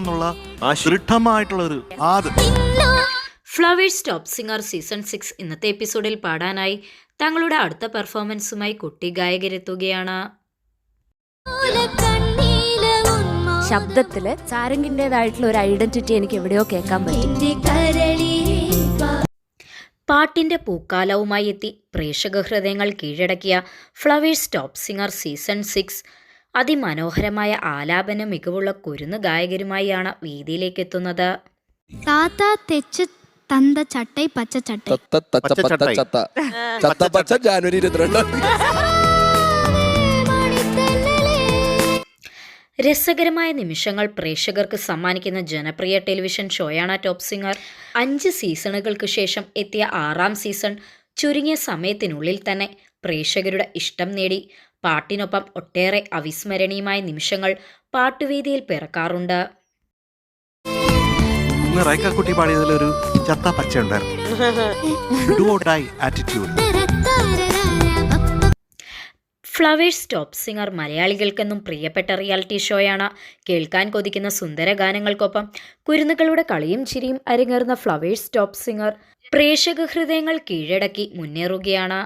എന്നുള്ള ദൃഢമായിട്ടുള്ള ഒരു flowers top singer season 6 ഇന്നത്തെ എപ്പിസോഡിൽ പാടാനായി തങ്ങളുടെ അടുത്ത പെർഫോമൻസുമായി കുട്ടി ഗായകരെത്തുകയാണ്. ശബ്ദത്തില് സാരംഗിൻ്റെതായിട്ടുള്ള ഒരു ഐഡന്റിറ്റി എനിക്ക് എവിടെയോ കേൾക്കാൻ പറ്റും. പാട്ടിന്റെ പൂക്കാലവുമായി എത്തി പ്രേക്ഷക ഹൃദയങ്ങൾ കീഴടക്കിയ ഫ്ലവേഴ്സ് ടോപ്പ് സിംഗർ സീസൺ 6 അതിമനോഹരമായ ആലാപന മികവുള്ള കുരുന്ന് ഗായകരുമായാണ് വേദിയിലേക്ക് എത്തുന്നത്. താത്ത തെച്ച് തന്ത ചട്ടൈ പച്ച ചട്ടൈ ജാനുവരി 22. രസകരമായ നിമിഷങ്ങൾ പ്രേക്ഷകർക്ക് സമ്മാനിക്കുന്ന ജനപ്രിയ ടെലിവിഷൻ ഷോയാണ് ടോപ്പ് സിംഗർ. 5 സീസണുകൾക്ക് ശേഷം എത്തിയ 6ാം സീസൺ ചുരുങ്ങിയ സമയത്തിനുള്ളിൽ തന്നെ പ്രേക്ഷകരുടെ ഇഷ്ടം നേടി. പാട്ടിനൊപ്പം ഒട്ടേറെ അവിസ്മരണീയമായ നിമിഷങ്ങൾ പാട്ടുവേദിയിൽ പിറക്കാറുണ്ട്. റൈക്കാക്കുട്ടി പാടിയതിലൊരു ചത്ത പച്ച ഉണ്ടായിരുന്നു. ഫ്ലവേഴ്സ് ടോപ്പ് സിംഗർ മലയാളികൾക്കെന്നും പ്രിയപ്പെട്ട റിയാലിറ്റി ഷോയാണ്. കേൾക്കാൻ കൊതിക്കുന്ന സുന്ദര ഗാനങ്ങൾക്കൊപ്പം കുരുന്നുകളുടെ കളിയും ചിരിയും അരങ്ങേറുന്ന ഫ്ലവേഴ്സ് ടോപ്പ് സിംഗർ പ്രേക്ഷക ഹൃദയങ്ങൾ കീഴടക്കി മുന്നേറുകയാണ്.